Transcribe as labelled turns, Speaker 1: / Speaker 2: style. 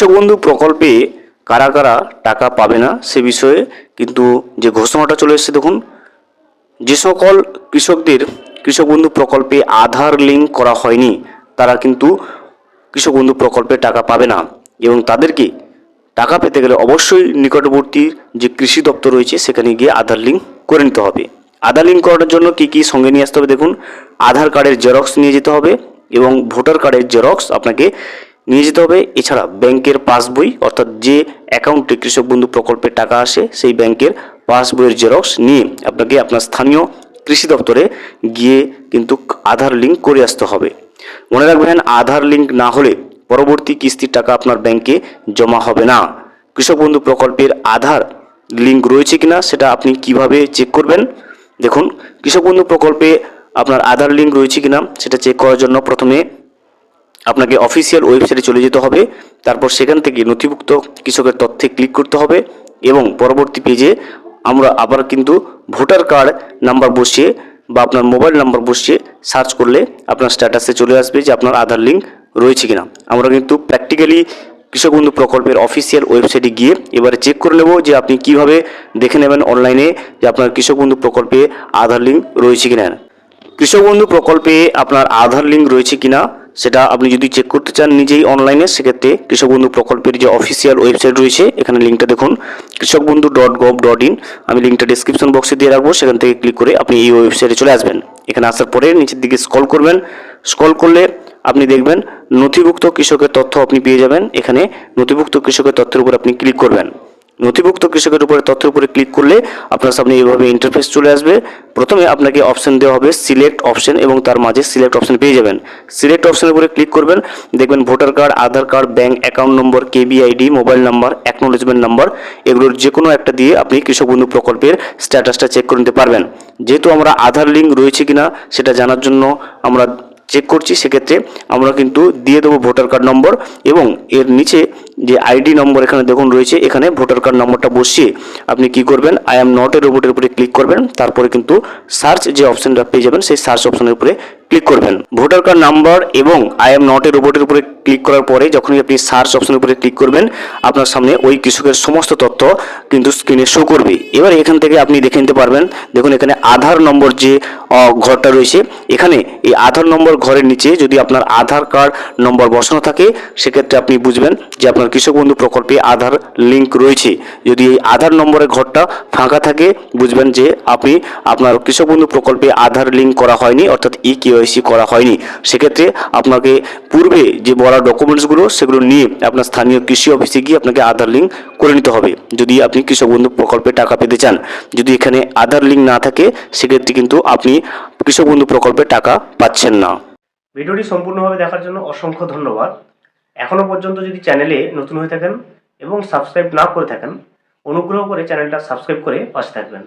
Speaker 1: কৃষক বন্ধু প্রকল্পে কারা কারা টাকা পাবে না সে বিষয়ে কিন্তু যে ঘোষণাটা চলে এসেছে দেখুন। যে সকল কৃষকদের কৃষক বন্ধু প্রকল্পে আধার লিঙ্ক করা হয়নি তারা কিন্তু কৃষক বন্ধু প্রকল্পে টাকা পাবে না, এবং তাদেরকে টাকা পেতে গেলে অবশ্যই নিকটবর্তী যে কৃষি দপ্তর রয়েছে সেখানে গিয়ে আধার লিঙ্ক করে নিতে হবে। আধার লিঙ্ক করার জন্য কী কী সঙ্গে নিয়ে আসতে হবে দেখুন। আধার কার্ডের জেরক্স নিয়ে যেতে হবে এবং ভোটার কার্ডের জেরক্স আপনাকে নিয়ে যেতে হবে। এছাড়া ব্যাংকের পাসবই, অর্থাৎ যে অ্যাকাউন্টে কৃষক বন্ধু প্রকল্পের টাকা আসে সেই ব্যাংকের পাসবইয়ের জেরক্স নিয়ে আপনাকে আপনার স্থানীয় কৃষি দপ্তরে গিয়ে কিন্তু আধার লিঙ্ক করে আসতে হবে। মনে রাখবেন, আধার লিঙ্ক না হলে পরবর্তী কিস্তির টাকা আপনার ব্যাংকে জমা হবে না। কৃষক বন্ধু প্রকল্পের আধার লিঙ্ক রয়েছে কিনা সেটা আপনি কিভাবে চেক করবেন দেখুন। কৃষক বন্ধু প্রকল্পে আপনার আধার লিঙ্ক রয়েছে কিনা সেটা চেক করার জন্য প্রথমে আপনাকে অফিসিয়াল ওয়েবসাইটে চলে যেতে হবে। তারপর সেখান থেকে নথিভুক্ত কৃষকের তথ্যে ক্লিক করতে হবে এবং পরবর্তী পেজে আমরা আবার কিন্তু ভোটার কার্ড নাম্বার বসিয়ে বা আপনার মোবাইল নাম্বার বসিয়ে সার্চ করলে আপনার স্ট্যাটাসে চলে আসবে যে আপনার আধার লিঙ্ক রয়েছে কিনা। আমরা কিন্তু প্র্যাকটিক্যালি কৃষক বন্ধু প্রকল্পের অফিসিয়াল ওয়েবসাইটে গিয়ে এবারে চেক করে নেব যে আপনি কিভাবে দেখে নেবেন অনলাইনে যে আপনার কৃষক বন্ধু প্রকল্পে আধার লিঙ্ক রয়েছে কিনা। কৃষক বন্ধু প্রকল্পে আপনার আধার লিঙ্ক রয়েছে কিনা সেটা আপনি যদি চেক করতে চান নিজেই অনলাইনে, সেক্ষেত্রে কৃষক বন্ধু প্রকল্পের যে অফিসিয়াল ওয়েবসাইট রয়েছে এখানে লিঙ্কটা দেখুন, কৃষকবন্ধু.gov.in। আমি লিঙ্কটা ডিসক্রিপশন বক্সে দিয়ে রাখবো, সেখান থেকে ক্লিক করে আপনি এই ওয়েবসাইটে চলে আসবেন। এখানে আসার পরে নিচের দিকে স্ক্রল করবেন। স্ক্রল করলে আপনি দেখবেন নথিভুক্ত কৃষকের তথ্য আপনি পেয়ে যাবেন। এখানে নথিভুক্ত কৃষকের তথ্যের উপর আপনি ক্লিক করবেন। নথিভুক্ত কৃষকের উপরে তথ্যের উপরে ক্লিক করলে আপনার সামনে এইভাবে ইন্টারফেস চলে আসবে। প্রথমে আপনাকে অপশন দেওয়া হবে সিলেক্ট অপশন, এবং তার মাঝে সিলেক্ট অপশন পেয়ে যাবেন। সিলেক্ট অপশনের উপরে ক্লিক করবেন, দেখবেন voter card, Aadhaar card, bank account number, KBID, mobile number, acknowledgement number, এগুলোর যে কোনো একটা দিয়ে আপনি কৃষক বন্ধু প্রকল্পের স্ট্যাটাসটা চেক করে নিতে পারবেন। যেহেতু আমরা আধার লিঙ্ক রয়েছে কিনা সেটা জানার জন্য আমরা চেক করছি, সেক্ষেত্রে আমরা কিন্তু দিয়ে দেবো ভোটার কার্ড নম্বর, এবং এর নিচে যে আইডি নম্বর এখানে দেখুন রয়েছে, এখানে ভোটার কার্ড নম্বরটা বসিয়ে আপনি কি করবেন, আই এম নট এ রোবটের উপরে ক্লিক করবেন। তারপরে কিন্তু সার্চ যে অপশনটা পেয়ে যাবেন সেই সার্চ অপশনের উপরে ক্লিক করবেন। ভোটার কার্ড নাম্বার এবং আই এম নট এ রোবটের উপরে ক্লিক করার পরে যখনই আপনি সার্চ অপশনের উপরে ক্লিক করবেন আপনার সামনে ওই কৃষকের সমস্ত তথ্য কিন্তু স্ক্রিনে শো করবে। এবার এখান থেকে আপনি দেখে নিতে পারবেন, দেখুন এখানে আধার নম্বর যে ঘরটা রয়েছে, এখানে এই আধার নম্বর ঘরের নিচে যদি আপনার আধার কার্ড নম্বর বসানো থাকে সেক্ষেত্রে আপনি বুঝবেন যে আপনার কৃষক বন্ধু প্রকল্পে আধার লিঙ্ক রয়েছে। যদি এই আধার নম্বরের ঘরটা ফাঁকা থাকে বুঝবেন যে আপনি আপনার কৃষক বন্ধু প্রকল্পে আধার লিঙ্ক করা হয়নি, অর্থাৎ কেওয়াইসি করা হয়নি। সেক্ষেত্রে আপনাকে পূর্বে যে বলা ডকুমেন্টসগুলো সেগুলো নিয়ে আপনার স্থানীয় কৃষি অফিসে গিয়ে আপনাকে আধার লিঙ্ক করে নিতে হবে যদি আপনি কৃষক বন্ধু প্রকল্পে টাকা পেতে চান। যদি এখানে আধার লিঙ্ক না থাকে সেক্ষেত্রে কিন্তু আপনি কৃষক বন্ধু প্রকল্পে টাকা পাচ্ছেন না।
Speaker 2: ভিডিওটি সম্পূর্ণভাবে দেখার জন্য অসংখ্য ধন্যবাদ। এখনও পর্যন্ত যদি চ্যানেলে নতুন হয়ে থাকেন এবং সাবস্ক্রাইব না করে থাকেন অনুগ্রহ করে চ্যানেলটা সাবস্ক্রাইব করে পাশে থাকবেন।